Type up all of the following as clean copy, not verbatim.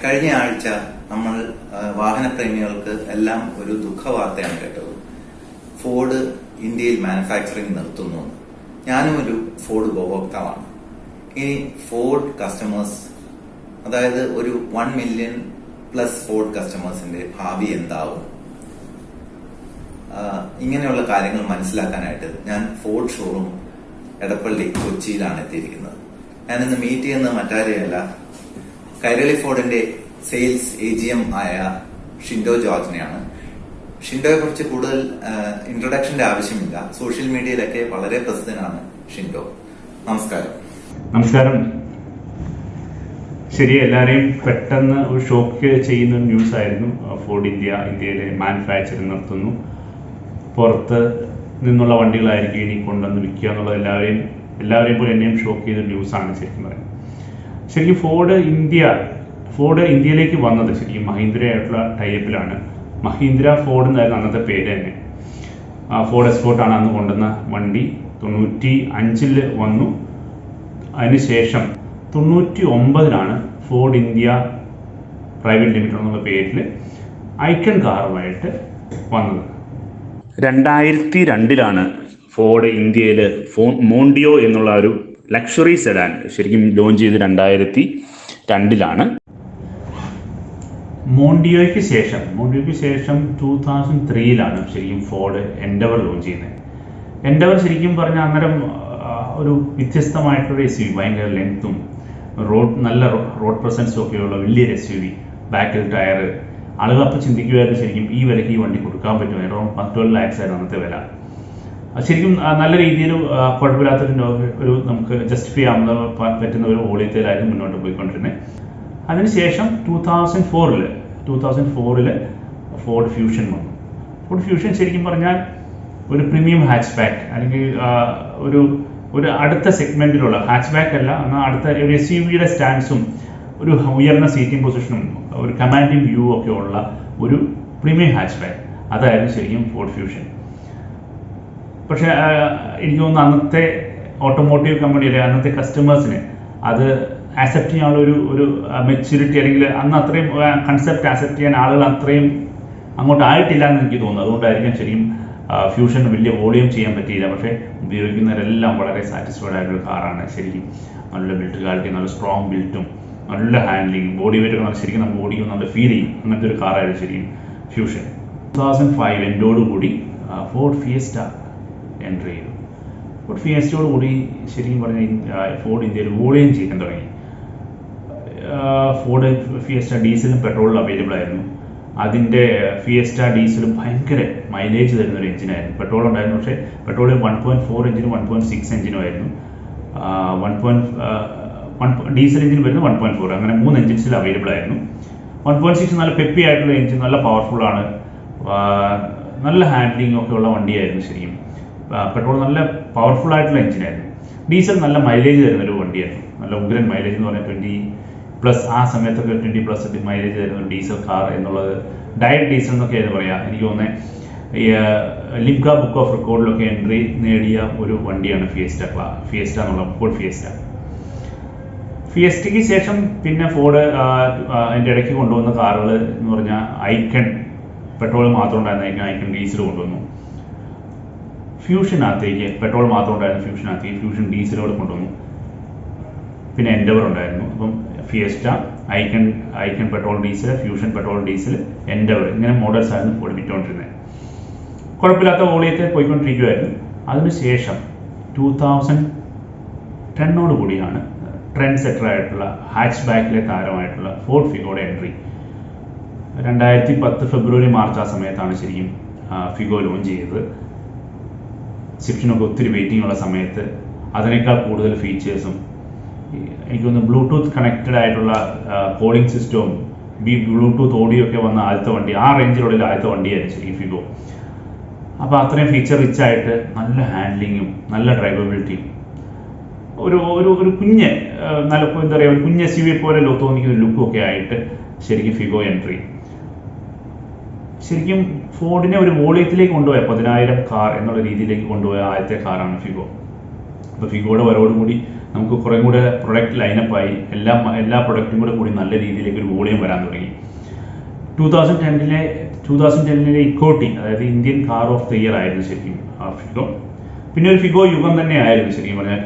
കഴിഞ്ഞ ആഴ്ച നമ്മൾ വാഹനപ്രേമികൾക്ക് എല്ലാം ഒരു ദുഃഖവാർത്തയാണ് കേട്ടത്. ഫോർഡ് ഇന്ത്യയിൽ മാനുഫാക്ചറിംഗ് നിർത്തുന്നു. ഞാനും ഒരു ഫോർഡ് ഉപഭോക്താവാണ്. ഇനി ഫോർഡ് കസ്റ്റമേഴ്സ്, അതായത് ഒരു 1 മില്യൺ പ്ലസ് ഫോർഡ് കസ്റ്റമേഴ്സിന്റെ ഭാവി എന്താവും? ഇങ്ങനെയുള്ള കാര്യങ്ങൾ മനസ്സിലാക്കാനായിട്ട് ഞാൻ ഫോർഡ് ഷോറൂം എടപ്പള്ളി കൊച്ചിയിലാണ് എത്തിയിരിക്കുന്നത്. ഞാനിന്ന് മീറ്റ് ചെയ്യുന്നത് മറ്റാരെയല്ല, കൈരളി ഫോർഡിന്റെ സെയിൽസ് AGM ആയ ഷിൻഡോ ജോർജിനെയാണ്. ഷിൻഡോയെ കുറിച്ച് കൂടുതൽ ഇൻട്രൊഡക്ഷന്റെ ആവശ്യമില്ല. സോഷ്യൽ മീഡിയയിലൊക്കെ വളരെ പ്രസിദ്ധനാണ് ഷിൻഡോ. നമസ്കാരം. നമസ്കാരം. ശരി, എല്ലാവരെയും പെട്ടെന്ന് ഒരു ഷോക്ക് ചെയ്യുന്ന ഒരു ന്യൂസ് ആയിരുന്നു. ഫോർഡ് ഇന്ത്യയിലെ മാനുഫാക്ചറിംഗ് നിർത്തുന്നു, പുറത്ത് നിന്നുള്ള വണ്ടികളായിരിക്കും ഇനി കൊണ്ടുവന്ന് വിൽക്കുക എന്നുള്ളത് എല്ലാവരെയും പോലെ എന്നെയും ഷോക്ക് ചെയ്ത ന്യൂസാണ് ശരിക്കും പറയുന്നത്. ശരിക്കും ഫോർഡ് ഇന്ത്യയിലേക്ക് വന്നത് ശരിക്കും മഹീന്ദ്രയായിട്ടുള്ള ടൈപ്പിലാണ്. മഹീന്ദ്ര ഫോർഡ് എന്നായിരുന്നു അന്നത്തെ പേര് തന്നെ. ഫോർഡ് എസ്പോർട്ടാണ് അന്ന് കൊണ്ടുവന്ന വണ്ടി. 95 വന്നു. അതിനുശേഷം 99 ഫോർഡ് ഇന്ത്യ പ്രൈവറ്റ് ലിമിറ്റഡ് എന്നുള്ള പേരിൽ ഐക്കൺ കാറുമായിട്ട് വന്നത്. 2002 ഫോർഡ് ഇന്ത്യയിൽ മോണ്ടിയോ എന്നുള്ള ഒരു ലക്ഷറി സെഡാൻ ശരിക്കും ലോഞ്ച് ചെയ്ത് 2002 മോണ്ടിയോയ്ക്ക് ശേഷം 2003 ശരിക്കും ഫോർഡ് എൻഡവർ ലോഞ്ച് ചെയ്യുന്നത്. എൻഡവർ ശരിക്കും പറഞ്ഞാൽ അന്നേരം ഒരു വ്യത്യസ്തമായിട്ടുള്ള SUV, ഭയങ്കര ലെങ്ത്തും നല്ല റോഡ് പ്രസൻസും ഒക്കെയുള്ള വലിയൊരു SUV, ബാക്കിൽ ടയർ. ആളുകൾ അപ്പോൾ ചിന്തിക്കുമായിരുന്നു ശരിക്കും ഈ വിലയ്ക്ക് ഈ വണ്ടി കൊടുക്കാൻ പറ്റുമായിരുന്നു. അറൗണ്ട് 12 lakhs ആയിരുന്നു അന്നത്തെ വില. ശരിക്കും നല്ല രീതിയിൽ കുഴപ്പമില്ലാത്തൊരു നമുക്ക് ജസ്റ്റിഫൈ ചെയ്യാവുന്ന പറ്റുന്ന ഒരു വോളിയത്തിലായിരുന്നു മുന്നോട്ട് പോയിക്കൊണ്ടിരുന്നത്. അതിനുശേഷം 2004 ഫോർഡ് ഫ്യൂഷൻ വന്നു. ഫോർഡ് ഫ്യൂഷൻ ശരിക്കും പറഞ്ഞാൽ ഒരു പ്രീമിയം ഹാച്ച് ബാക്ക്, അല്ലെങ്കിൽ ഒരു അടുത്ത സെഗ്മെന്റിലുള്ള ഹാച്ച് ബാക്ക് അല്ല, എന്നാൽ അടുത്ത ഒരു SUVയുടെ സ്റ്റാൻഡ്സും ഒരു ഉയർന്ന സീറ്റിംഗ് പൊസിഷനും ഒരു കമാൻഡിങ് വ്യൂ ഒക്കെ ഉള്ള ഒരു പ്രീമിയം ഹാച്ച് ബാക്ക്, അതായിരുന്നു ശരിക്കും ഫോർഡ് ഫ്യൂഷൻ. പക്ഷെ എനിക്ക് തോന്നുന്നു അന്നത്തെ ഓട്ടോമോട്ടീവ് കമ്പനിയിലെ അന്നത്തെ കസ്റ്റമേഴ്സിന് അത് ആക്സെപ്റ്റ് ചെയ്യാനുള്ള ഒരു മെച്യൂരിറ്റി, അല്ലെങ്കിൽ അന്ന് അത്രയും കൺസെപ്റ്റ് ആക്സെപ്റ്റ് ചെയ്യാൻ ആളുകൾ അത്രയും അങ്ങോട്ട് ആയിട്ടില്ല എന്ന് എനിക്ക് തോന്നുന്നു. അതുകൊണ്ടായിരിക്കും ശരിക്കും ഫ്യൂഷൻ വലിയ വോളിയം ചെയ്യാൻ പറ്റിയില്ല. പക്ഷേ ഉപയോഗിക്കുന്നവരെല്ലാം വളരെ സാറ്റിസ്ഫൈഡ് ആയിട്ടൊരു കാറാണ്. ശരിക്കും നല്ല ബിൽഡ് ക്വാളിറ്റി, നല്ല സ്ട്രോങ് ബിൽറ്റും നല്ല ഹാൻഡ്ലിങ്, ബോഡി വെയിറ്റ് ഒക്കെ ശരിക്കും നമുക്ക് ഓടിക്കും നല്ല ഫീൽ ചെയ്യും. അങ്ങനത്തെ ഒരു കാറായിരുന്നു ശരിക്കും ഫ്യൂഷൻ. 2005 എൻഡോടുകൂടി ഫോർഡ് ഫിയസ്റ്റ എൻട്രി ചെയ്തു. ഫോർഡ് ഫിയസ്റ്റയോടുകൂടി ശരിക്കും പറഞ്ഞാൽ ഫോർഡ് ഇന്ത്യയിൽ വോളിയം ചെയ്യാൻ തുടങ്ങി. ഫോർഡ് ഫിയസ്റ്റ ഡീസലും പെട്രോളിലും അവൈലബിൾ ആയിരുന്നു. അതിൻ്റെ ഫിയസ്റ്റ ഡീസലും ഭയങ്കര മൈലേജ് തരുന്ന ഒരു എഞ്ചിനായിരുന്നു. പെട്രോൾ ഉണ്ടായിരുന്നു, പക്ഷേ പെട്രോളിൽ 1.4 എഞ്ചിനും 1.6 എഞ്ചിനും ആയിരുന്നു. ഡീസൽ എഞ്ചിൻ വരുന്നത് 1.4, അങ്ങനെ 3 എഞ്ചിൻസിൽ അവൈലബിൾ ആയിരുന്നു. 1.6 നല്ല പെപ്പി ആയിട്ടുള്ള എഞ്ചിൻ, നല്ല പവർഫുള്ളാണ്, നല്ല ഹാൻഡ്ലിംഗ് ഒക്കെ ഉള്ള വണ്ടിയായിരുന്നു ശരിക്കും. പെട്രോൾ നല്ല പവർഫുൾ ആയിട്ടുള്ള എഞ്ചിനായിരുന്നു. ഡീസൽ നല്ല മൈലേജ് തരുന്നൊരു വണ്ടിയായിരുന്നു. നല്ല ഉഗ്രൻ മൈലേജ് എന്ന് പറഞ്ഞാൽ 20+, ആ സമയത്തൊക്കെ 20+ മൈലേജ് തരുന്ന ഒരു ഡീസൽ കാർ എന്നുള്ളത് ഡയറ്റ് ഡീസൽ എന്നൊക്കെയായിരുന്നു പറയാം. എനിക്ക് തോന്നുന്നത് ലിംക ബുക്ക് ഓഫ് റെക്കോർഡിലൊക്കെ എൻട്രി നേടിയ ഒരു വണ്ടിയാണ് ഫിയസ്റ്റ എന്നുള്ള ഫോർഡ് ഫിയസ്റ്റ. ഫിയസ്റ്റയ്ക്ക് ശേഷം പിന്നെ ഫോർഡ് അതിൻ്റെ ഇടയ്ക്ക് കൊണ്ടുവന്ന കാറുകൾ എന്ന് പറഞ്ഞാൽ ഐക്കൺ പെട്രോൾ മാത്രം ഉണ്ടായിരുന്ന ഐക്കൺ ഡീസൽ കൊണ്ടുവന്നു. ഫ്യൂഷനകത്തേക്ക് പെട്രോൾ മാത്രം ഉണ്ടായിരുന്ന ഫ്യൂഷനകത്തേക്ക് ഫ്യൂഷൻ ഡീസലോട് കൊണ്ടുവന്നു. പിന്നെ എൻഡവർ ഉണ്ടായിരുന്നു. അപ്പം fiesta, icon petrol diesel, fusion petrol diesel, Endeavour, ഇങ്ങനെ മോഡൽസ് ആയിരുന്നു ഫോർഡ് വിറ്റുകൊണ്ടിരുന്നത്. കുഴപ്പമില്ലാത്ത വോളിയത്തിൽ പോയിക്കൊണ്ടിരിക്കുമായിരുന്നു. അതിനുശേഷം 2010 കൂടിയാണ് ട്രെൻഡ് സെറ്റർ ആയിട്ടുള്ള ഹാച്ച് ബാക്കിലെ താരമായിട്ടുള്ള ഫോർഡ് ഫിഗോയുടെ എൻട്രി. 2010 ഫെബ്രുവരി മാർച്ച് ആ സമയത്താണ് ശരിക്കും ഫിഗോ ലോഞ്ച് ചെയ്തത്. സ്വിഫ്റ്റിനൊക്കെ ഒത്തിരി വെയിറ്റിംഗ് ഉള്ള സമയത്ത് അതിനേക്കാൾ കൂടുതൽ ഫീച്ചേഴ്സും, എനിക്കൊന്ന് ബ്ലൂടൂത്ത് കണക്റ്റഡ് ആയിട്ടുള്ള കോളിംഗ് സിസ്റ്റവും ബ്ലൂടൂത്ത് ഓഡിയോ ഒക്കെ വന്ന ആദ്യത്തെ വണ്ടി, ആ റേഞ്ചിലുള്ള ആദ്യത്തെ വണ്ടിയായിരുന്നു ശരിക്കും ഫിഗോ. അപ്പോൾ അത്രയും ഫീച്ചർ റിച്ച് ആയിട്ട് നല്ല ഹാൻഡ്ലിങ്ങും നല്ല ഡ്രൈവബിലിറ്റിയും, ഒരു കുഞ്ഞ് നല്ല എന്താ പറയുക, ഒരു കുഞ്ഞ് SUV പോലെ തോന്നിക്കുന്ന ലുക്കും ഒക്കെ ആയിട്ട് ശരിക്കും ഫിഗോ എൻട്രി. ശരിക്കും ഫോർഡിനെ ഒരു വോളിയത്തിലേക്ക് കൊണ്ടുപോയ 10,000 കാർ എന്നുള്ള രീതിയിലേക്ക് കൊണ്ടുപോയ ആദ്യത്തെ കാറാണ് ഫിഗോ. അപ്പോൾ ഫിഗോയുടെ വരവോടുകൂടി നമുക്ക് കുറേ കൂടെ പ്രൊഡക്റ്റ് ലൈനപ്പായി, എല്ലാ പ്രൊഡക്റ്റും കൂടി നല്ല രീതിയിലേക്ക് ഒരു വോളിയം വരാൻ തുടങ്ങി. 2010 ഇക്കോട്ടി, അതായത് Indian car of the year ആയിരുന്നു ശരിക്കും ഫിഗോ. പിന്നെ ഒരു ഫിഗോ യുഗം തന്നെ ആയിരുന്നു ശരിക്കും പറഞ്ഞാൽ.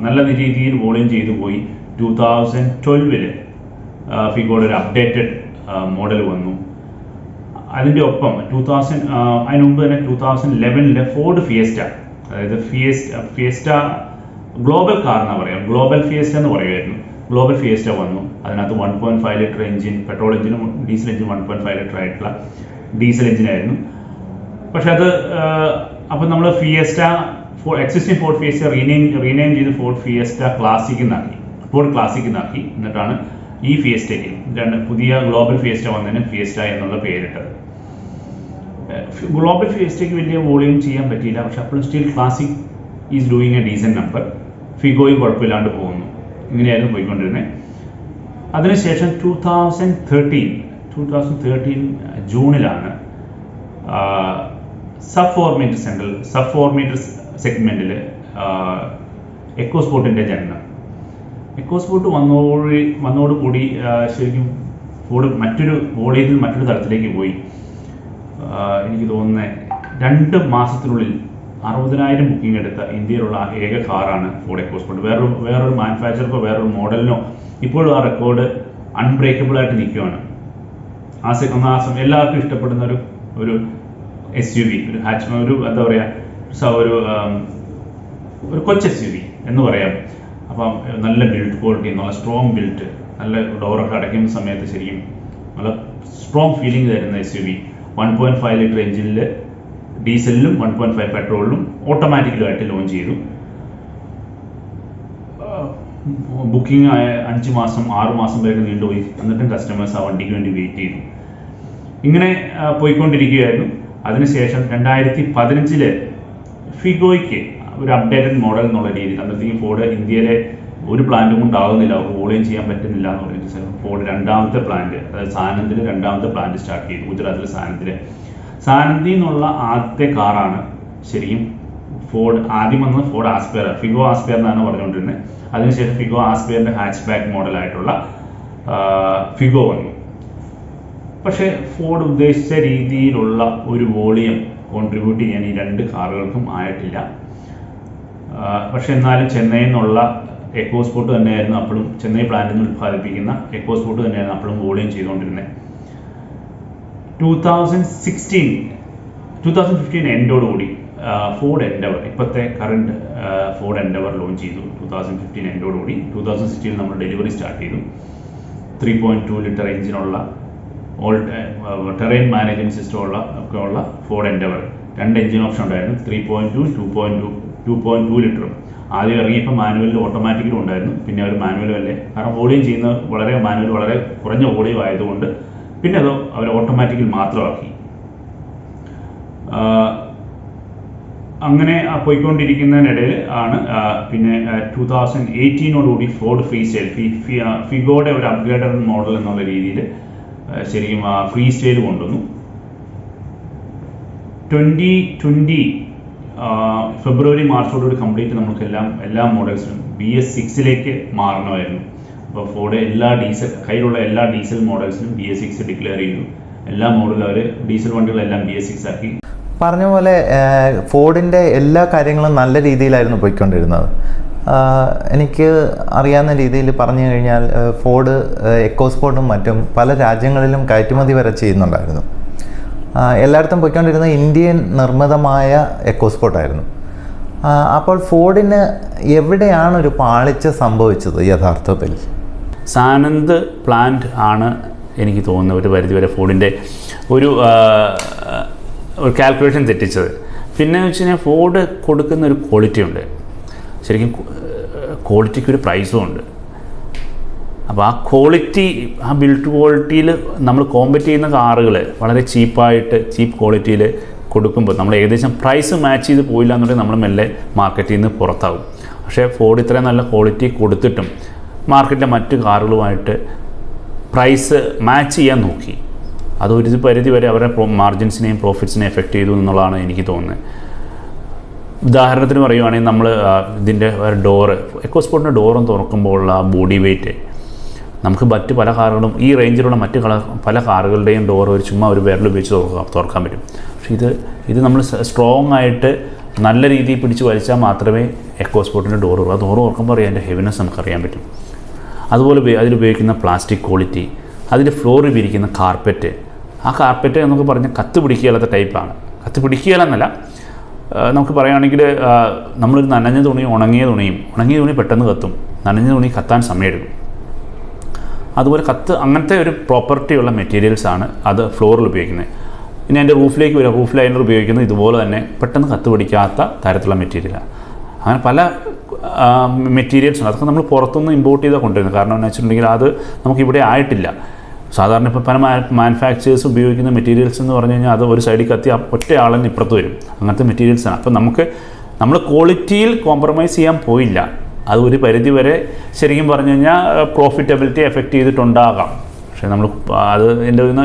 നല്ല രീതിയിൽ വോളിയം ചെയ്തു പോയി. 2012 ഫിഗോയുടെ ഒരു അപ്ഡേറ്റഡ് മോഡൽ വന്നു. അതിൻ്റെ ഒപ്പം അതിന് മുമ്പ് തന്നെ 2011 ഫോർഡ് ഫിയസ്റ്റ, അതായത് ഫിയസ്റ്റ ഗ്ലോബൽ കാർ എന്നാണ് പറയുക, ഗ്ലോബൽ ഫിയസ്റ്റ എന്ന് പറയുമായിരുന്നു. ഗ്ലോബൽ ഫിയസ്റ്റ വന്നു. അതിനകത്ത് 1.5 ലിറ്റർ എഞ്ചിൻ, പെട്രോൾ എഞ്ചിനും ഡീസൽ എഞ്ചിൻ 1.5 ലിറ്റർ ആയിട്ടുള്ള ഡീസൽ എഞ്ചിനായിരുന്നു. പക്ഷെ അത് അപ്പം നമ്മൾ എക്സിസ്റ്റിംഗ് ഫോർഡ് ഫിയസ്റ്റ റീനെയിം ചെയ്ത് ഫോർഡ് ക്ലാസിക് എന്നാക്കി. എന്നിട്ടാണ് ഈ ഫിയസ്റ്റയ്ക്ക് പുതിയ ഗ്ലോബൽ ഫിയസ്റ്റ വന്നതിന് ഫിയസ്റ്റ എന്നുള്ള പേരിട്ടത്. ഗ്ലോബൽ ഫിയസ്റ്റയ്ക്ക് വലിയ വോളിയം ചെയ്യാൻ പറ്റിയില്ല, പക്ഷെ അപ്പോഴും still Classic is doing a decent number. ഫിഗോയും കുഴപ്പമില്ലാണ്ട് പോകുന്നു. ഇങ്ങനെയായിരുന്നു പോയിക്കൊണ്ടിരുന്നത്. അതിനുശേഷം 2013 ജൂണിലാണ് സബ് 4 മീറ്റർ സെഗ്മെൻറ്റിൽ എക്കോസ്പോർട്ടിൻ്റെ ജനനം. എക്കോസ്പോർട്ട് വന്നതോടുകൂടി ശരിക്കും ഫോർഡ് മറ്റൊരു തലത്തിലേക്ക് പോയി. എനിക്ക് തോന്നുന്നത് 2 മാസത്തിനുള്ളിൽ 60,000 ബുക്കിംഗ് എടുത്ത ഇന്ത്യയിലുള്ള ഏക കാറാണ് ഫോർഡ് എക്കോസ്പോർട്ട്. വേറൊരു മാനുഫാക്ചർക്കോ വേറൊരു മോഡലിനോ ഇപ്പോഴും ആ റെക്കോർഡ് അൺബ്രേക്കബിൾ ആയിട്ട് നിൽക്കുകയാണ്. ആ സമയം എല്ലാവർക്കും ഇഷ്ടപ്പെടുന്ന ഒരു SUV, ഒരു എന്താ പറയുക, ഒരു കൊച്ചു SUV എന്ന് പറയാം. അപ്പം നല്ല ബിൽഡ് ക്വാളിറ്റി, നല്ല സ്ട്രോങ് ബിൽറ്റ്, നല്ല ഡോറൊക്കെ അടയ്ക്കുന്ന സമയത്ത് ശരിക്കും നല്ല സ്ട്രോങ് ഫീലിംഗ് തരുന്ന SUV. 1.5 ലിറ്റർ എഞ്ചിനിൽ ഡീസലിലും 1.5 പെട്രോളിലും ഓട്ടോമാറ്റിക്കലുമായിട്ട് ലോഞ്ച് ചെയ്തു. ബുക്കിംഗ് 5 മാസം 6 മാസം വരെ നീണ്ടുപോയി. എന്നിട്ടും കസ്റ്റമേഴ്സ് ആ വണ്ടിക്ക് വേണ്ടി വെയിറ്റ് ചെയ്തു. ഇങ്ങനെ പോയിക്കൊണ്ടിരിക്കുകയായിരുന്നു. അതിനുശേഷം 2015 ഫിഗോയ്ക്ക് ഒരു അപ്ഡേറ്റഡ് മോഡൽ എന്നുള്ള രീതിയിൽ, അന്നത്തേക്ക് ഫോർഡ് ഇന്ത്യയിലെ ഒരു പ്ലാന്റും കൊണ്ടാകുന്നില്ല, അവർക്ക് വോളിയം ചെയ്യാൻ പറ്റുന്നില്ല എന്ന് പറഞ്ഞിട്ട് ഫോർഡ് രണ്ടാമത്തെ പ്ലാന്റ്, അതായത് സാനന്ദിൽ രണ്ടാമത്തെ പ്ലാന്റ് സ്റ്റാർട്ട് ചെയ്തു. ഗുജറാത്തിലെ സാനന്ദിൽ നിന്നുള്ള ആദ്യത്തെ കാറാണ് ശരിക്കും ഫോർഡ്. ആദ്യം വന്നത് ഫോർഡ് ആസ്പെയർ, ഫിഗോ ആസ്പെയർ എന്നാണ് പറഞ്ഞുകൊണ്ടിരുന്നത്. അതിനുശേഷം ഫിഗോ ആസ്പെയറിൻ്റെ ഹാച്ച് ബാക്ക് മോഡലായിട്ടുള്ള ഫിഗോ വന്നു. പക്ഷേ ഫോർഡ് ഉദ്ദേശിച്ച രീതിയിലുള്ള ഒരു വോളിയം കോൺട്രിബ്യൂട്ട് ചെയ്യാൻ ഈ 2 കാറുകൾക്കും ആയിട്ടില്ല. പക്ഷെ എന്നാലും ചെന്നൈയിൽ നിന്നുള്ള എക്കോസ്പോർട്ട് തന്നെയായിരുന്നു അപ്പോഴും, ചെന്നൈ പ്ലാന്റിൽ നിന്ന് ഉത്പാദിപ്പിക്കുന്ന എക്കോസ്പോർട്ട് തന്നെയായിരുന്നു അപ്പോഴും വോളിയം ചെയ്തുകൊണ്ടിരുന്നത്. 2015 എൻഡോടുകൂടി ഫോർഡ് എൻഡവർ, ഇപ്പോഴത്തെ കറണ്ട് ഫോർഡ് എൻഡവർ ലോഞ്ച് ചെയ്തു. 2015 എൻഡോടുകൂടി 2016 നമ്മൾ ഡെലിവറി സ്റ്റാർട്ട് ചെയ്തു. 3.2 ലിറ്റർ എഞ്ചിനുള്ള ടെറൈൻ മാനേജ്മെന്റ് സിസ്റ്റം ഉള്ള ഫോർഡ് എൻഡവർ. 2 എഞ്ചിൻ ഓപ്ഷൻ ഉണ്ടായിരുന്നു, 3.2, 2.2 ലിറ്ററും. ആദ്യം ഇറങ്ങിയപ്പോൾ മാനുവലിൽ ഓട്ടോമാറ്റിക്കലും ഉണ്ടായിരുന്നു. പിന്നെ അവർ മാനുവലും അല്ലേ, കാരണം വോളിയം ചെയ്യുന്ന മാനുവൽ വളരെ കുറഞ്ഞ വോളിയം ആയതുകൊണ്ട് പിന്നെ അത് അവർ ഓട്ടോമാറ്റിക്കൽ മാത്രമാക്കി. അങ്ങനെ പോയിക്കൊണ്ടിരിക്കുന്നതിനിടയിൽ ആണ് പിന്നെ 2018 ഫോർഡ് ഫ്രീ സ്റ്റൈൽ, ഫിഗോയുടെ ഒരു അപ്ഗ്രേഡഡ് മോഡൽ എന്നുള്ള രീതിയിൽ ശരിക്കും ഫ്രീ സ്റ്റൈൽ കൊണ്ടുവന്നു. 2020 ഫെബ്രുവരി മാർച്ചോടുകൂടി കംപ്ലീറ്റ് നമുക്കെല്ലാം എല്ലാ മോഡൽസിനും BS6 മാറണമായിരുന്നു. അപ്പോൾ ഫോർഡ് കയ്യിലുള്ള എല്ലാ ഡീസൽ മോഡൽസിനും BS6 ഡിക്ലെയർ ചെയ്തു. എല്ലാ മോഡലും അവർ ഡീസൽ വണ്ടികളെല്ലാം BS6 ആക്കി. പറഞ്ഞ പോലെ ഫോർഡിൻ്റെ എല്ലാ കാര്യങ്ങളും നല്ല രീതിയിലായിരുന്നു പോയിക്കൊണ്ടിരുന്നത്. എനിക്ക് അറിയാവുന്ന രീതിയിൽ പറഞ്ഞു കഴിഞ്ഞാൽ ഫോർഡ് എക്കോസ്പോർട്ടും മറ്റും പല രാജ്യങ്ങളിലും കയറ്റുമതി വരെ ചെയ്യുന്നുണ്ടായിരുന്നു. എല്ലായിടത്തും പോയിക്കൊണ്ടിരുന്ന ഇന്ത്യൻ നിർമ്മിതമായ എക്കോസ്പോർട്ടായിരുന്നു. അപ്പോൾ ഫോർഡിന് എവിടെയാണ് ഒരു പാളിച്ച സംഭവിച്ചത് യഥാർത്ഥത്തിൽ? സാനന്ദ് പ്ലാന്റ് ആണ് എനിക്ക് തോന്നുന്നത് ഒരു പരിധിവരെ ഫോർഡിൻ്റെ ഒരു കാൽക്കുലേഷൻ തെറ്റിച്ചത്. പിന്നെ വെച്ച് കഴിഞ്ഞാൽ ഫോർഡ് കൊടുക്കുന്ന ഒരു ക്വാളിറ്റി ഉണ്ട്, ശരിക്കും ക്വാളിറ്റിക്ക് ഒരു പ്രൈസും ഉണ്ട്. അപ്പോൾ ആ ക്വാളിറ്റി, ആ ബിൽഡ് ക്വാളിറ്റിയിൽ നമ്മൾ കോമ്പറ്റ് ചെയ്യുന്ന കാറുകൾ വളരെ ചീപ്പ് ക്വാളിറ്റിയിൽ കൊടുക്കുമ്പോൾ നമ്മൾ ഏകദേശം പ്രൈസ് മാച്ച് ചെയ്ത് പോയില്ല എന്നുണ്ടെങ്കിൽ നമ്മൾ മെല്ലെ മാർക്കറ്റിൽ നിന്ന് പുറത്താവും. പക്ഷേ ഫോർഡ് ഇത്രയും നല്ല ക്വാളിറ്റി കൊടുത്തിട്ടും മാർക്കറ്റിലെ മറ്റ് കാറുകളുമായിട്ട് പ്രൈസ് മാച്ച് ചെയ്യാൻ നോക്കി. അത് ഒരു പരിധി വരെ അവരുടെ മാർജിൻസിനെയും പ്രോഫിറ്റ്സിനെയും എഫക്റ്റ് ചെയ്തു എന്നുള്ളതാണ് എനിക്ക് തോന്നുന്നത്. ഉദാഹരണത്തിന് പറയുവാണെങ്കിൽ നമ്മൾ ഇതിൻ്റെ ഡോറ് എക്കോസ്പോർട്ടിൻ്റെ ഡോറും തുറക്കുമ്പോഴുള്ള ആ ബോഡി വെയ്റ്റ് നമുക്ക് മറ്റ് പല കാറുകളും ഈ റേഞ്ചിലുള്ള മറ്റ് പല കാറുകളുടെയും ഡോർ ചുമ്മാ ഒരു വിരൽ ഉപയോഗിച്ച് തുറക്കാൻ പറ്റും. പക്ഷേ ഇത് നമ്മൾ സ്ട്രോങ് ആയിട്ട് നല്ല രീതിയിൽ പിടിച്ച് വലിച്ചാൽ മാത്രമേ എക്കോസ്പോർട്ടിൻ്റെ ഡോർ ആ ഡോർ തുറക്കുമ്പോൾ അറിയാം അതിൻ്റെ ഹെവിനെസ് നമുക്കറിയാൻ പറ്റും. അതുപോലെ അതിലുപയോഗിക്കുന്ന പ്ലാസ്റ്റിക് ക്വാളിറ്റി, അതിൻ്റെ ഫ്ലോറിൽ വിരിക്കുന്ന കാർപ്പറ്റ്, ആ കാർപ്പറ്റ് എന്നൊക്കെ പറഞ്ഞാൽ കത്ത് പിടിക്കുകയില്ലാത്ത ടൈപ്പാണ്. കത്ത് പിടിക്കുകയില്ലെന്നല്ല, നമുക്ക് പറയുകയാണെങ്കിൽ നമ്മളൊരു നനഞ്ഞ തുണിയും ഉണങ്ങിയ തുണി പെട്ടെന്ന് കത്തും, നനഞ്ഞ തുണി കത്താൻ സമയമെടുക്കും. അതുപോലെ അങ്ങനത്തെ ഒരു പ്രോപ്പർട്ടിയുള്ള മെറ്റീരിയൽസാണ് അത് ഫ്ലോറിൽ ഉപയോഗിക്കുന്നത്. ഇനി അതിൻ്റെ റൂഫിലേക്ക് വരിക, റൂഫ് ലൈനർ ഉപയോഗിക്കുന്നത് ഇതുപോലെ തന്നെ പെട്ടെന്ന് കത്ത് പിടിക്കാത്ത തരത്തിലുള്ള മെറ്റീരിയലാണ്. അങ്ങനെ പല മെറ്റീരിയൽസുണ്ട്. അതൊക്കെ നമ്മൾ പുറത്തുനിന്ന് ഇമ്പോർട്ട് ചെയ്താൽ കൊണ്ടുവരുന്നത്. കാരണം എന്ന് വെച്ചിട്ടുണ്ടെങ്കിൽ അത് നമുക്കിവിടെ ആയിട്ടില്ല. സാധാരണ ഇപ്പോൾ പല മാനുഫാക്ചേഴ്സ് ഉപയോഗിക്കുന്ന മെറ്റീരിയൽസ് എന്ന് പറഞ്ഞു കഴിഞ്ഞാൽ അത് ഒരു സൈഡിൽ കത്തി ഒറ്റ ആളിന് ഇപ്പുറത്ത് വരും, അങ്ങനത്തെ മെറ്റീരിയൽസാണ്. അപ്പം നമ്മൾ ക്വാളിറ്റിയിൽ കോംപ്രമൈസ് ചെയ്യാൻ പോയില്ല. അത് ഒരു പരിധി വരെ ശരിക്കും പറഞ്ഞു കഴിഞ്ഞാൽ പ്രോഫിറ്റബിലിറ്റി എഫക്റ്റ് ചെയ്തിട്ടുണ്ടാകാം. പക്ഷേ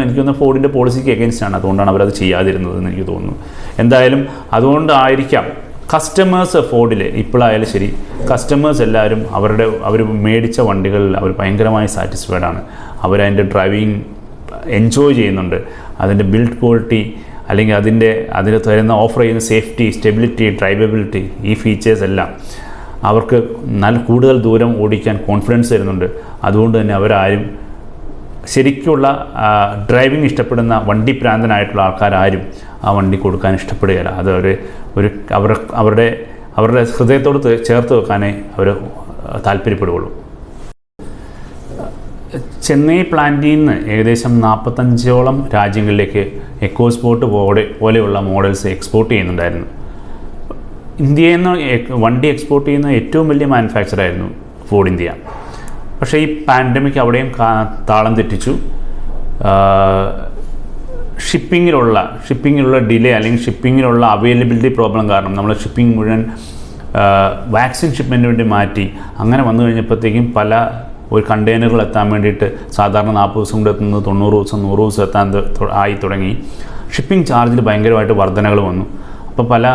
എനിക്കൊന്ന് ഫോർഡിൻ്റെ പോളിസിക്ക് എഗെയിൻസ്റ്റാണ്, അതുകൊണ്ടാണ് അവരത് ചെയ്യാതിരുന്നതെന്ന് എനിക്ക് തോന്നുന്നു. എന്തായാലും അതുകൊണ്ടായിരിക്കാം കസ്റ്റമേഴ്സ് ഫോർഡിൽ ഇപ്പോഴായാലും ശരി, കസ്റ്റമേഴ്സ് എല്ലാവരും അവർ മേടിച്ച വണ്ടികളിൽ അവർ ഭയങ്കരമായി സാറ്റിസ്ഫൈഡാണ്. അവരതിൻ്റെ ഡ്രൈവിങ് എൻജോയ് ചെയ്യുന്നുണ്ട്. അതിൻ്റെ ബിൽഡ് ക്വാളിറ്റി അല്ലെങ്കിൽ അതിന് തരുന്ന ഓഫർ ചെയ്യുന്ന സേഫ്റ്റി, സ്റ്റെബിലിറ്റി, ഡ്രൈവബിലിറ്റി, ഈ ഫീച്ചേഴ്സ് എല്ലാം അവർക്ക് കൂടുതൽ ദൂരം ഓടിക്കാൻ കോൺഫിഡൻസ് തരുന്നുണ്ട്. അതുകൊണ്ട് തന്നെ അവരാരും ശരിക്കുള്ള ഡ്രൈവിംഗ് ഇഷ്ടപ്പെടുന്ന വണ്ടി പ്രാന്തനായിട്ടുള്ള ആൾക്കാരും ആ വണ്ടി കൊടുക്കാൻ ഇഷ്ടപ്പെടുകയില്ല. അത് അവരുടെ ഹൃദയത്തോട് ചേർത്ത് വെക്കാനേ അവർ താല്പര്യപ്പെടുകയുള്ളൂ. ചെന്നൈ പ്ലാന്റിൽ നിന്ന് ഏകദേശം 45ഓളം രാജ്യങ്ങളിലേക്ക് എക്കോസ്പോർട്ട് പോലെയുള്ള മോഡൽസ് എക്സ്പോർട്ട് ചെയ്യുന്നുണ്ടായിരുന്നു. ഇന്ത്യയിൽ നിന്ന് വണ്ടി എക്സ്പോർട്ട് ചെയ്യുന്ന ഏറ്റവും വലിയ മാനുഫാക്ചറായിരുന്നു ഫോർഡ് ഇന്ത്യ. പക്ഷേ ഈ പാൻഡമിക് അവിടെയും താളം തെറ്റിച്ചു. ഷിപ്പിങ്ങിലുള്ള ഡിലേ അല്ലെങ്കിൽ ഷിപ്പിങ്ങിലുള്ള അവൈലബിലിറ്റി പ്രോബ്ലം കാരണം നമ്മൾ ഷിപ്പിംഗ് മുഴുവൻ വാക്സിൻ ഷിപ്മെൻറ്റിന് വേണ്ടി മാറ്റി. അങ്ങനെ വന്നു കഴിഞ്ഞപ്പോഴത്തേക്കും ഒരു കണ്ടെയ്നറുകൾ എത്താൻ വേണ്ടിയിട്ട് സാധാരണ 40 ദിവസം കൊണ്ട് എത്തുന്നത് 90 ദിവസം 100 ദിവസം എത്താൻ ആയി തുടങ്ങി. ഷിപ്പിംഗ് ചാർജിൽ ഭയങ്കരമായിട്ട് വർധനകൾ വന്നു. അപ്പോൾ പല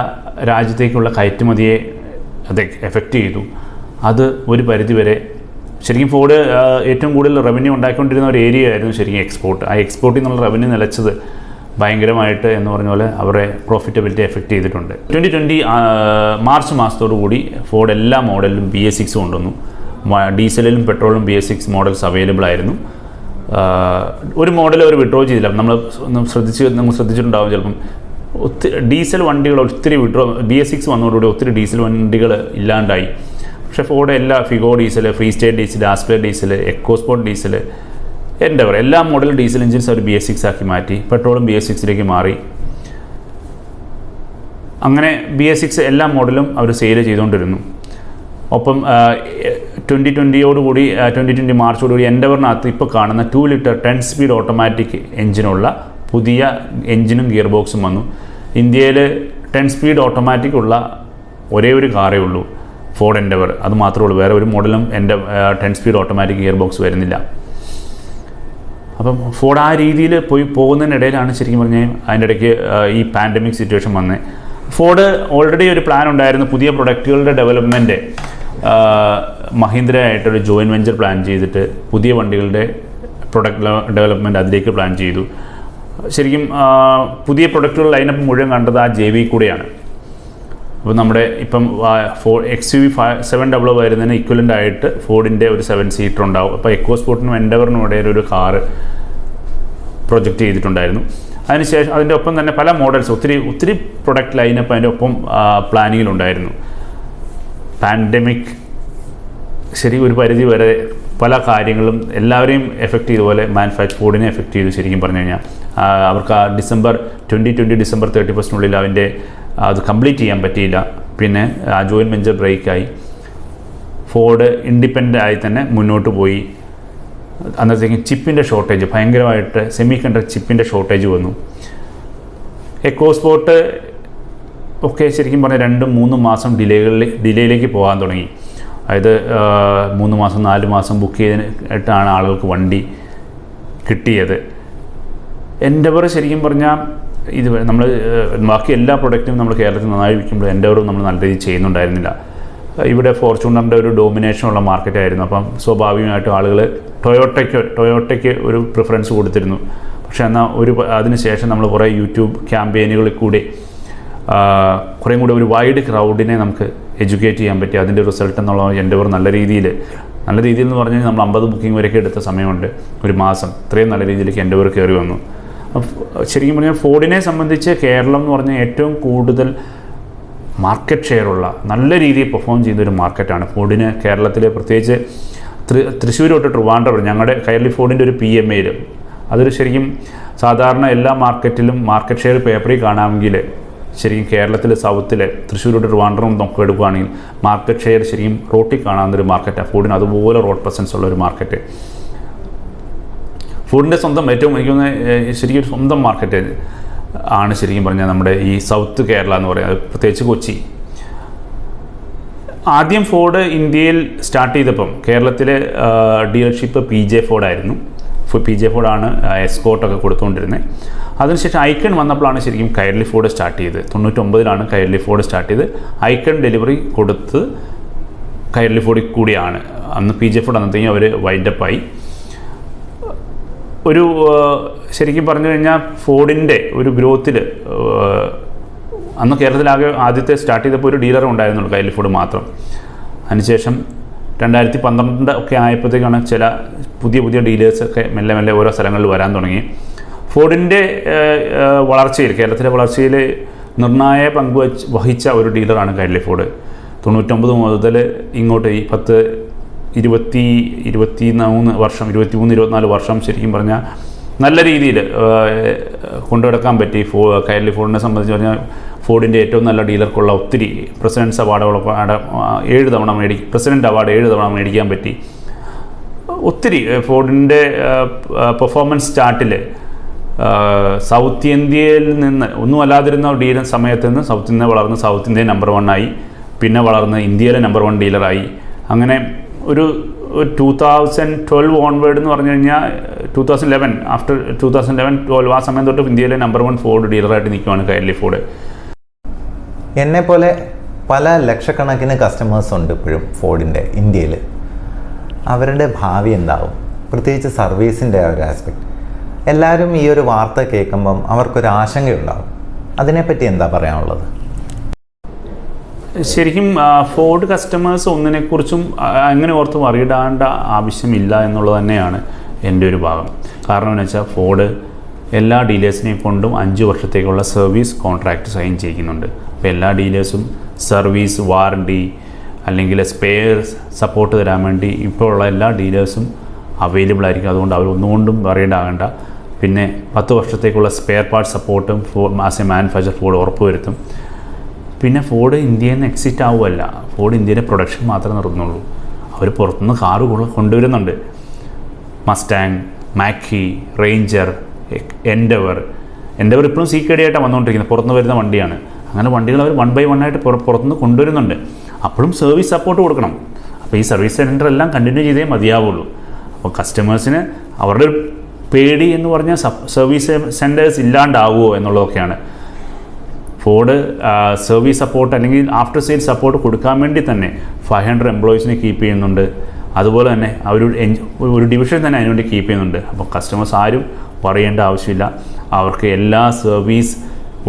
രാജ്യത്തേക്കുള്ള കയറ്റുമതിയെ അത് എഫക്റ്റ് ചെയ്തു. അത് ഒരു പരിധിവരെ ശരിക്കും ഫോർഡ് ഏറ്റവും കൂടുതൽ റവന്യൂ ഉണ്ടാക്കിക്കൊണ്ടിരുന്ന ഒരു ഏരിയ ആയിരുന്നു ശരിക്കും എക്സ്പോർട്ട്. ആ എക്സ്പോർട്ടിൽ നിന്നുള്ള റവന്യൂ നിലച്ചത് ഭയങ്കരമായിട്ട് എന്ന് പറഞ്ഞ പോലെ അവരെ പ്രോഫിറ്റബിലിറ്റി എഫക്റ്റ് ചെയ്തിട്ടുണ്ട്. 2020 മാർച്ച് മാസത്തോടു കൂടി ഫോർഡ് എല്ലാ മോഡലിലും BS6 കൊണ്ടുവന്നു. ഡീസലിലും പെട്രോളിലും BS6 മോഡൽസ് അവൈലബിൾ ആയിരുന്നു. ഒരു മോഡൽ അവർ വിഡ്രോ ചെയ്തില്ല. നമ്മൾ ശ്രദ്ധിച്ചിട്ടുണ്ടാവും ചിലപ്പം. ഡീസൽ വണ്ടികൾ ഒത്തിരി BS6 വന്നതോടുകൂടി ഒത്തിരി ഡീസൽ വണ്ടികൾ ഇല്ലാണ്ടായി. പക്ഷേ ഫോർഡ് എല്ലാ Figo diesel, free state diesel, Aspire diesel, EcoSport diesel, Endeavour എല്ലാ മോഡൽ ഡീസൽ എഞ്ചിൻസ് അവർ BS6 ആക്കി മാറ്റി. പെട്രോളും BS6ലേക്ക് മാറി. അങ്ങനെ BS6 എല്ലാ മോഡലും അവർ സെയിൽ ചെയ്തുകൊണ്ടിരുന്നു. ഒപ്പം 2020 മാർച്ചോടുകൂടി എൻഡവറിനകത്ത് ഇപ്പോൾ കാണുന്ന 2 ലിറ്റർ 10 സ്പീഡ് ഓട്ടോമാറ്റിക് എഞ്ചിനുള്ള പുതിയ എഞ്ചിനും ഗിയർ ബോക്സും വന്നു. ഇന്ത്യയിൽ 10 സ്പീഡ് ഓട്ടോമാറ്റിക് ഉള്ള ഒരേ ഒരു കാറേ ഉള്ളൂ, ഫോർഡ് എൻഡവർ. അത് മാത്രമേ ഉള്ളൂ. വേറെ ഒരു മോഡലും 10 സ്പീഡ് ഓട്ടോമാറ്റിക് ഗിയർ ബോക്സ് വരുന്നില്ല. അപ്പം ഫോർഡ് ആ രീതിയിൽ പോകുന്നതിനിടയിലാണ് ശരിക്കും പറഞ്ഞാൽ അതിൻ്റെ ഇടയ്ക്ക് ഈ പാൻഡമിക് സിറ്റുവേഷൻ വന്നത്. ഫോർഡ് ഓൾറെഡി ഒരു പ്ലാൻ ഉണ്ടായിരുന്നു പുതിയ പ്രൊഡക്റ്റുകളുടെ ഡെവലപ്മെൻറ്റ്. മഹീന്ദ്ര ആയിട്ടൊരു ജോയിൻറ്റ് വെഞ്ചർ പ്ലാൻ ചെയ്തിട്ട് പുതിയ വണ്ടികളുടെ പ്രൊഡക്റ്റ് ഡെവലപ്മെൻറ്റ് അതിലേക്ക് പ്ലാൻ ചെയ്തു. ശരിക്കും പുതിയ പ്രൊഡക്റ്റുകൾ ലൈനപ്പ് മുഴുവൻ കണ്ടത് ആ JV കൂടെയാണ്. അപ്പോൾ നമ്മുടെ ഇപ്പം XUV 700 വരുന്നതിന് ഇക്വലൻ്റ് ആയിട്ട് ഫോർഡിൻ്റെ ഒരു 7 സീറ്റർ ഉണ്ടാവും. അപ്പോൾ എക്കോസ്പോർട്ടിനും എൻഡവറിനും ഇടയിൽ ഒരു കാറ് പ്രൊജക്റ്റ് ചെയ്തിട്ടുണ്ടായിരുന്നു. അതിനുശേഷം അതിൻ്റെ ഒപ്പം തന്നെ പല മോഡൽസ് ഒത്തിരി പ്രൊഡക്റ്റ് ലൈനപ്പ് അതിൻ്റെ ഒപ്പം പ്ലാനിങ്ങിലുണ്ടായിരുന്നു. പാൻഡമിക് ശരി ഒരു പരിധി വരെ പല കാര്യങ്ങളും എല്ലാവരെയും എഫക്റ്റ് ചെയ്തതുപോലെ ഫോർഡിനെ എഫക്റ്റ് ചെയ്തു. ശരിക്കും പറഞ്ഞു കഴിഞ്ഞാൽ അവർക്ക് ആ 2020 ഡിസംബർ 31 അത് കംപ്ലീറ്റ് ചെയ്യാൻ പറ്റിയില്ല. പിന്നെ ആ ജോയിൻറ്റ് വെഞ്ചർ ബ്രേക്കായി. ഫോർഡ് ഇൻഡിപെൻഡൻ്റ് ആയി തന്നെ മുന്നോട്ട് പോയി. അന്നത്തേക്കും ചിപ്പിൻ്റെ ഷോർട്ടേജ് ഭയങ്കരമായിട്ട് സെമി കണ്ടക്ടർ ചിപ്പിൻ്റെ ഷോർട്ടേജ് വന്നു. എക്കോസ്പോർട്ട് ഒക്കെ ശരിക്കും പറഞ്ഞാൽ 2-3 മാസം ഡിലേയിലേക്ക് പോകാൻ തുടങ്ങി. അതായത് 3 മാസം 4 മാസം ബുക്ക് ചെയ്തിട്ടാണ് ആളുകൾക്ക് വണ്ടി കിട്ടിയത്. എൻഡവർ ശരിക്കും പറഞ്ഞാൽ ഇത് നമ്മൾ ബാക്കി എല്ലാ പ്രൊഡക്റ്റും നമ്മൾ കേരളത്തിൽ നന്നായി വിൽക്കുമ്പോൾ എൻഡവറും നമ്മൾ നല്ല രീതിയിൽ ചെയ്യുന്നുണ്ടായിരുന്നില്ല. ഇവിടെ ഫോർച്യൂണറിൻ്റെ ഒരു ഡോമിനേഷനുള്ള മാർക്കറ്റായിരുന്നു. അപ്പം സ്വാഭാവികമായിട്ടും ആളുകൾ ടൊയോട്ടയ്ക്ക് ഒരു പ്രിഫറൻസ് കൊടുത്തിരുന്നു. പക്ഷേ എന്നാൽ അതിനുശേഷം നമ്മൾ കുറേ യൂട്യൂബ് ക്യാമ്പയിനുകളിൽ കൂടി കുറേയും കൂടി ഒരു വൈഡ് ക്രൗഡിനെ നമുക്ക് എഡ്യൂക്കേറ്റ് ചെയ്യാൻ പറ്റി. അതിൻ്റെ റിസൾട്ട് എന്നുള്ള എൻഡവർ നല്ല രീതിയിൽ എന്ന് പറഞ്ഞു കഴിഞ്ഞാൽ നമ്മൾ 50 ബുക്കിംഗ് വരെയൊക്കെ എടുത്ത സമയമുണ്ട്, ഒരു മാസം. ഇത്രയും നല്ല രീതിയിലേക്ക് എൻഡവർ കയറി വന്നു. ശരിക്കും പറഞ്ഞാൽ ഫോർഡിനെ സംബന്ധിച്ച് കേരളം എന്ന് പറഞ്ഞാൽ ഏറ്റവും കൂടുതൽ മാർക്കറ്റ് ഷെയറുള്ള നല്ല രീതിയിൽ പെർഫോം ചെയ്യുന്ന ഒരു മാർക്കറ്റാണ് ഫോർഡിന്. കേരളത്തിൽ പ്രത്യേകിച്ച് തൃശ്ശൂർ തൊട്ട് ട്രിവാൻഡ്രം ഞങ്ങളുടെ കൈരളി ഫോർഡിൻ്റെ ഒരു PMAയിൽ അതൊരു ശരിക്കും സാധാരണ എല്ലാ മാർക്കറ്റിലും മാർക്കറ്റ് ഷെയർ പേപ്പറിൽ കാണാമെങ്കിൽ ശരിക്കും കേരളത്തിൽ സൗത്തിൽ തൃശ്ശൂർ തൊട്ട് ട്രിവാൻഡ്രം നമുക്ക് എടുക്കുകയാണെങ്കിൽ മാർക്കറ്റ് ഷെയർ ശരിക്കും റോട്ടിൽ കാണാവുന്നൊരു മാർക്കറ്റാണ് ഫോർഡിന്. അതുപോലെ റോഡ് പ്രസൻസ് ഉള്ള ഒരു മാർക്കറ്റ് ഫോർഡിൻ്റെ സ്വന്തം ഏറ്റവും എനിക്ക് ശരിക്കും സ്വന്തം മാർക്കറ്റ് ആണ് ശരിക്കും പറഞ്ഞാൽ നമ്മുടെ ഈ സൗത്ത് കേരള എന്ന് പറയുന്നത്, പ്രത്യേകിച്ച് കൊച്ചി. ആദ്യം ഫോർഡ് ഇന്ത്യയിൽ സ്റ്റാർട്ട് ചെയ്തപ്പം കേരളത്തിലെ ഡീലർഷിപ്പ് PJ Ford ആയിരുന്നു. PJ Ford ആണ് എസ്കോർട്ടൊക്കെ കൊടുത്തുകൊണ്ടിരുന്നത്. അതിനുശേഷം ഐക്കൺ വന്നപ്പോഴാണ് ശരിക്കും കൈരളി ഫോർഡ് സ്റ്റാർട്ട് ചെയ്തത്. 99 കൈരളി ഫോർഡ് സ്റ്റാർട്ട് ചെയ്ത് ഐക്കൺ ഡെലിവറി കൊടുത്ത് കൈരളി ഫോർഡിൽ കൂടിയാണ്. അന്ന് PJ Ford അന്നത്തേക്കും അവർ വൈൻഡപ്പായി. ഒരു ശരിക്കും പറഞ്ഞു കഴിഞ്ഞാൽ ഫോർഡിൻ്റെ ഒരു ഗ്രോത്തിൽ അന്ന് കേരളത്തിലാകെ ആദ്യത്തെ സ്റ്റാർട്ട് ചെയ്തപ്പോൾ ഒരു ഡീലർ ഉണ്ടായിരുന്നുള്ളൂ, കൈരളി ഫോർഡ് മാത്രം. അതിനുശേഷം 2012 ഒക്കെ ആയപ്പോഴത്തേക്കാണ് ചില പുതിയ ഡീലേഴ്സൊക്കെ മെല്ലെ ഓരോ സ്ഥലങ്ങളിൽ വരാൻ തുടങ്ങി. ഫോർഡിൻ്റെ വളർച്ചയിൽ, കേരളത്തിലെ വളർച്ചയിൽ നിർണായക പങ്ക് വഹിച്ച ഒരു ഡീലറാണ് കൈരളി ഫോർഡ്. 99 മുതൽ ഇങ്ങോട്ട് ഈ 23 വർഷം 24 വർഷം ശരിക്കും പറഞ്ഞാൽ നല്ല രീതിയിൽ കൊണ്ടുനടക്കാൻ പറ്റി. കൈരളി ഫോർഡിനെ സംബന്ധിച്ച് പറഞ്ഞാൽ ഫോർഡിൻ്റെ ഏറ്റവും നല്ല ഡീലർക്കുള്ള ഒത്തിരി പ്രസിഡൻസ് അവാർഡുകളൊക്കെ 7 തവണ പ്രസിഡൻറ്റ് അവാർഡ് 7 തവണ മേടിക്കാൻ പറ്റി. ഒത്തിരി ഫോർഡിൻ്റെ പെർഫോമൻസ് ചാർട്ടിൽ സൗത്ത് ഇന്ത്യയിൽ നിന്ന് ഒന്നും അല്ലാതിരുന്ന ഡീലർ സമയത്ത് നിന്ന് സൗത്ത് ഇന്ത്യ വളർന്ന് സൗത്ത് ഇന്ത്യയിൽ നമ്പർ 1 ആയി, പിന്നെ വളർന്ന് ഇന്ത്യയിലെ നമ്പർ 1 ഡീലറായി. അങ്ങനെ ഒരു 2012 ഓൺവേർഡ് എന്ന് പറഞ്ഞു കഴിഞ്ഞാൽ 2011 ആഫ്റ്റർ 2011-12 ആ സമയം തൊട്ട് ഇന്ത്യയിലെ നമ്പർ 1 ഫോർഡ് ഡീലറായിട്ട് നിൽക്കുകയാണ് കൈരളി ഫോർഡ്. എന്നെപ്പോലെ പല ലക്ഷക്കണക്കിന് കസ്റ്റമേഴ്സ് ഉണ്ട് ഇപ്പോഴും ഫോർഡിൻ്റെ ഇന്ത്യയിൽ. അവരുടെ ഭാവി എന്താവും, പ്രത്യേകിച്ച് സർവീസിൻ്റെ ഒരു ആസ്പെക്റ്റ്. എല്ലാവരും ഈ ഒരു വാർത്ത കേൾക്കുമ്പം അവർക്കൊരു ആശങ്കയുണ്ടാവും. അതിനെപ്പറ്റി എന്താ പറയാനുള്ളത്? ശരിക്കും ഫോർഡ് കസ്റ്റമേഴ്സ് ഒന്നിനെക്കുറിച്ചും അങ്ങനെ ഓർത്ത് വറിയിടേണ്ട ആവശ്യമില്ല എന്നുള്ളത് തന്നെയാണ് എൻ്റെ ഒരു ഭാഗം. കാരണം എന്ന് വെച്ചാൽ ഫോർഡ് എല്ലാ ഡീലേഴ്സിനെയും കൊണ്ടും 5 വർഷത്തേക്കുള്ള സർവീസ് കോൺട്രാക്റ്റ് സൈൻ ചെയ്യിക്കുന്നുണ്ട്. അപ്പോൾ എല്ലാ ഡീലേഴ്സും സർവീസ്, വാറണ്ടി അല്ലെങ്കിൽ സ്പെയർ സപ്പോർട്ട് തരാൻ വേണ്ടി ഇപ്പോൾ ഉള്ള എല്ലാ ഡീലേഴ്സും അവൈലബിൾ ആയിരിക്കും. അതുകൊണ്ട് അവരൊന്നുകൊണ്ടും വറിയിടാകേണ്ട. പിന്നെ 10 വർഷത്തേക്കുള്ള സ്പെയർ പാർട്ട് സപ്പോർട്ടും ആസ് എ മാനുഫാക്ചർ ഫോർഡ് ഉറപ്പുവരുത്തും. പിന്നെ ഫോർഡ് ഇന്ത്യയിൽ നിന്ന് എക്സിറ്റ് ആവുമല്ല, ഫോർഡ് ഇന്ത്യയിലെ പ്രൊഡക്ഷൻ മാത്രമേ നിർത്തുന്നുള്ളൂ. അവർ പുറത്തുനിന്ന് കാറ് കൊണ്ടുവരുന്നുണ്ട്. മസ്റ്റാങ്, മാക്കി, റേഞ്ചർ, എൻഡവർ ഇപ്പോഴും CKD ആയിട്ടാണ് വന്നുകൊണ്ടിരിക്കുന്നത്. പുറത്തുനിന്ന് വരുന്ന വണ്ടിയാണ്. അങ്ങനെ വണ്ടികൾ അവർ 1 by 1 ആയിട്ട് പുറത്തുനിന്ന് കൊണ്ടുവരുന്നുണ്ട്. അപ്പോഴും സർവീസ് സപ്പോർട്ട് കൊടുക്കണം. അപ്പോൾ ഈ സർവീസ് സെൻറ്റർ എല്ലാം കണ്ടിന്യൂ ചെയ്തേ മതിയാവുള്ളൂ. അപ്പോൾ കസ്റ്റമേഴ്സിന് അവരുടെ പേടി എന്ന് പറഞ്ഞാൽ സർവീസ് സെൻറ്റേഴ്സ് ഇല്ലാണ്ടാവുമോ എന്നുള്ളതൊക്കെയാണ്. ഫോർഡ് സർവീസ് സപ്പോർട്ട് അല്ലെങ്കിൽ ആഫ്റ്റർ സെയിൽ സപ്പോർട്ട് കൊടുക്കാൻ വേണ്ടി തന്നെ 500 എംപ്ലോയീസിനെ കീപ്പ് ചെയ്യുന്നുണ്ട്. അതുപോലെ തന്നെ ഒരു ഡിവിഷൻ തന്നെ അതിനുവേണ്ടി കീപ്പ് ചെയ്യുന്നുണ്ട്. അപ്പോൾ കസ്റ്റമേഴ്സ് ആരും പറയേണ്ട ആവശ്യമില്ല. അവർക്ക് എല്ലാ സർവീസ്,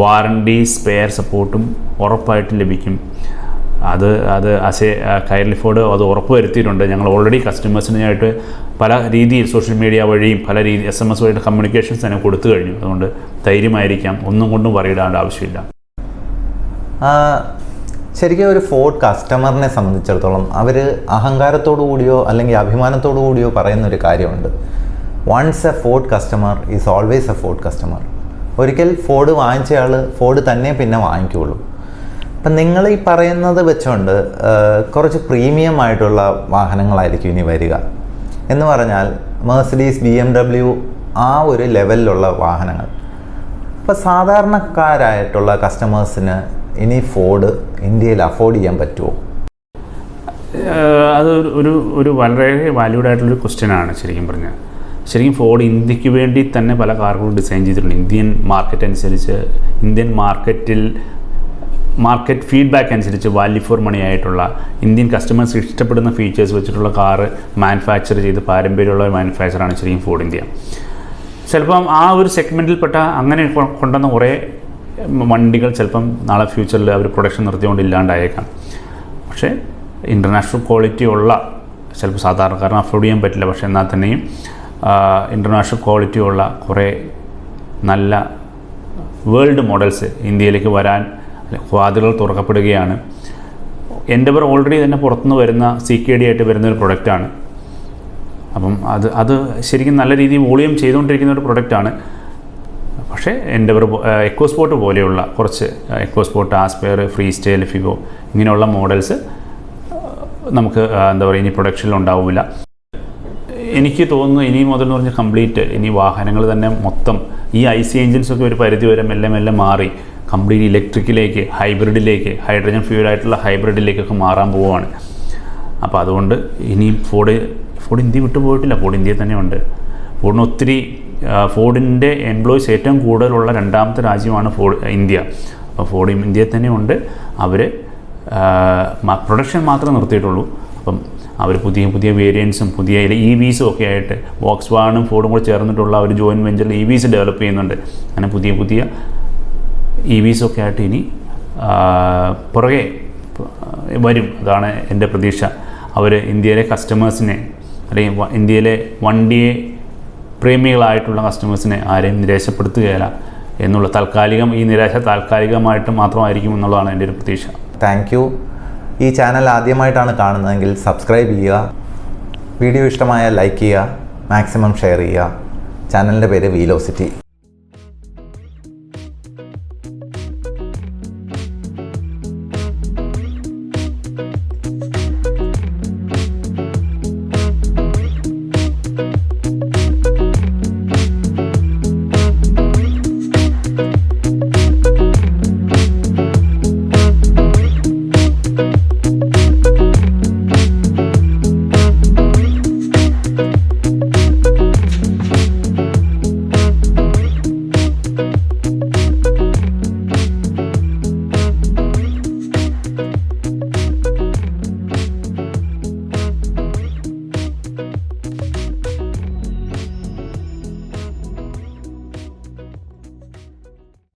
വാറണ്ടി, സ്പെയർ സപ്പോർട്ടും ഉറപ്പായിട്ട് ലഭിക്കും. അത് കൈരളി ഫോർഡ് അത് ഉറപ്പ് വരുത്തിയിട്ടുണ്ട്. ഞങ്ങൾ ഓൾറെഡി കസ്റ്റമേഴ്സിനായിട്ട് പല രീതിയിൽ സോഷ്യൽ മീഡിയ വഴിയും പല SMS വഴിയുടെ കമ്മ്യൂണിക്കേഷൻസ് തന്നെ കൊടുത്തു കഴിഞ്ഞു. അതുകൊണ്ട് ധൈര്യമായിരിക്കാം, ഒന്നും കൊണ്ടും പറയിടേണ്ട ആവശ്യമില്ല. ശരിക്കും ഒരു ഫോർഡ് കസ്റ്റമറിനെ സംബന്ധിച്ചിടത്തോളം അവർ അഹങ്കാരത്തോടു കൂടിയോ അല്ലെങ്കിൽ അഭിമാനത്തോടു കൂടിയോ പറയുന്നൊരു കാര്യമുണ്ട്. Once a Ford customer is always a Ford customer. ഒരിക്കൽ ഫോർഡ് വാങ്ങിച്ചയാൾ ഫോർഡ് തന്നെ പിന്നെ വാങ്ങിക്കുകയുള്ളൂ. അപ്പം നിങ്ങൾ ഈ പറയുന്നത് വെച്ചുകൊണ്ട് കുറച്ച് പ്രീമിയം ആയിട്ടുള്ള വാഹനങ്ങളായിരിക്കും ഇനി വരിക. എന്ന് പറഞ്ഞാൽ മെഴ്സിഡീസ്, BMW ആ ഒരു ലെവലിലുള്ള വാഹനങ്ങൾ. അപ്പോൾ സാധാരണക്കാരായിട്ടുള്ള കസ്റ്റമേഴ്സിന് ഇനി ഫോർഡ് ഇന്ത്യയിൽ അഫോർഡ് ചെയ്യാൻ പറ്റുമോ? അത് ഒരു വളരെ വാല്യൂഡ് ആയിട്ടുള്ളൊരു ക്വസ്റ്റ്യനാണ് ശരിക്കും പറഞ്ഞാൽ. ശരിക്കും ഫോർഡ് ഇന്ത്യക്ക് വേണ്ടി തന്നെ പല കാറുകളും ഡിസൈൻ ചെയ്തിട്ടുണ്ട്. ഇന്ത്യൻ മാർക്കറ്റ് അനുസരിച്ച്, ഇന്ത്യൻ മാർക്കറ്റ് ഫീഡ്ബാക്ക് അനുസരിച്ച് വാല്യൂ ഫോർ മണി ആയിട്ടുള്ള, ഇന്ത്യൻ കസ്റ്റമേഴ്സ് ഇഷ്ടപ്പെടുന്ന ഫീച്ചേഴ്സ് വെച്ചിട്ടുള്ള കാറ് മാനുഫാക്ചർ ചെയ്ത് പാരമ്പര്യമുള്ള മാനുഫാക്ചറാണ് ശരിക്കും ഫോർഡ് ഇന്ത്യ. ചിലപ്പം ആ ഒരു സെഗ്മെൻറ്റിൽപ്പെട്ട അങ്ങനെ കൊണ്ടുവന്ന കുറേ വണ്ടികൾ ചിലപ്പം നാളെ ഫ്യൂച്ചറിൽ അവർ പ്രൊഡക്ഷൻ നിർത്തിക്കൊണ്ട് ഇല്ലാണ്ടായേക്കാം. പക്ഷേ ഇൻ്റർനാഷണൽ ക്വാളിറ്റി ഉള്ള, ചിലപ്പോൾ സാധാരണക്കാരന് അഫോർഡ് ചെയ്യാൻ പറ്റില്ല, പക്ഷേ എന്നാൽ തന്നെയും ഇൻ്റർനാഷണൽ ക്വാളിറ്റി ഉള്ള കുറേ നല്ല വേൾഡ് മോഡൽസ് ഇന്ത്യയിലേക്ക് വരാൻ വാതിലുകൾ തുറക്കപ്പെടുകയാണ്. എൻഡവർ ഓൾറെഡി തന്നെ പുറത്തുനിന്ന് വരുന്ന CKD ആയിട്ട് വരുന്നൊരു പ്രൊഡക്റ്റാണ്. അപ്പം അത് ശരിക്കും നല്ല രീതിയിൽ വോളിയം ചെയ്തുകൊണ്ടിരിക്കുന്ന ഒരു പ്രൊഡക്റ്റാണ്. പക്ഷേ എൻഡവർ എക്കോസ്പോർട്ട് പോലെയുള്ള കുറച്ച് EcoSport, aspire, free style, Figo ഇങ്ങനെയുള്ള മോഡൽസ് നമുക്ക് എന്താ പറയുക ഇനി പ്രൊഡക്ഷനിൽ ഉണ്ടാവില്ല. എനിക്ക് തോന്നുന്നു ഇനി മുതൽ എന്ന് പറഞ്ഞാൽ കംപ്ലീറ്റ് ഇനി വാഹനങ്ങൾ തന്നെ മൊത്തം ഈ IC എഞ്ചിൻസൊക്കെ ഒരു പരിധി വരെ മെല്ലെ മാറി കംപ്ലീറ്റ് ഇലക്ട്രിക്കിലേക്ക്, ഹൈബ്രിഡിലേക്ക്, ഹൈഡ്രജൻ ഫ്യൂലായിട്ടുള്ള ഹൈബ്രിഡിലേക്കൊക്കെ മാറാൻ പോവുകയാണ്. അപ്പോൾ അതുകൊണ്ട് ഇനി ഫോർഡ് ഇന്ത്യ വിട്ടു പോയിട്ടില്ല, ഫോർഡ് ഇന്ത്യയിൽ തന്നെ ഉണ്ട്. ഫോർഡിന് ഒത്തിരി ഫോർഡിൻ്റെ എംപ്ലോയീസ് ഏറ്റവും കൂടുതലുള്ള രണ്ടാമത്തെ രാജ്യമാണ് ഇന്ത്യ. അപ്പോൾ ഫോർഡ് ഇന്ത്യയിൽ തന്നെ ഉണ്ട്. അവർ പ്രൊഡക്ഷൻ മാത്രമേ നിർത്തിയിട്ടുള്ളൂ. അപ്പം അവർ പുതിയ വേരിയൻസും പുതിയ EVസും ഒക്കെ ആയിട്ട് വോക്സ്വാഗണും ഫോർഡും കൂടെ ചേർന്നിട്ടുള്ള ഒരു ജോയിൻറ്റ് വെഞ്ചറിൽ EVs ഡെവലപ്പ് ചെയ്യുന്നുണ്ട്. അങ്ങനെ പുതിയ EVസൊക്കെ ആയിട്ട് ഇനി പുറകെ വരും. അതാണ് എൻ്റെ പ്രതീക്ഷ. അവർ ഇന്ത്യയിലെ കസ്റ്റമേഴ്സിനെ, അല്ലെങ്കിൽ ഇന്ത്യയിലെ വണ്ടിയെ പ്രേമികളായിട്ടുള്ള കസ്റ്റമേഴ്സിനെ ആരെയും നിരാശപ്പെടുത്തുകയില്ല എന്നുള്ള ഈ നിരാശ താൽക്കാലികമായിട്ട് മാത്രമായിരിക്കും എന്നുള്ളതാണ് എൻ്റെ ഒരു പ്രതീക്ഷ. Thank you. ഈ ചാനൽ ആദ്യമായിട്ടാണ് കാണുന്നതെങ്കിൽ സബ്സ്ക്രൈബ് ചെയ്യുക, വീഡിയോ ഇഷ്ടമായാൽ ലൈക്ക് ചെയ്യുക, മാക്സിമം ഷെയർ ചെയ്യുക. ചാനലിൻ്റെ പേര് വീലോസിറ്റി.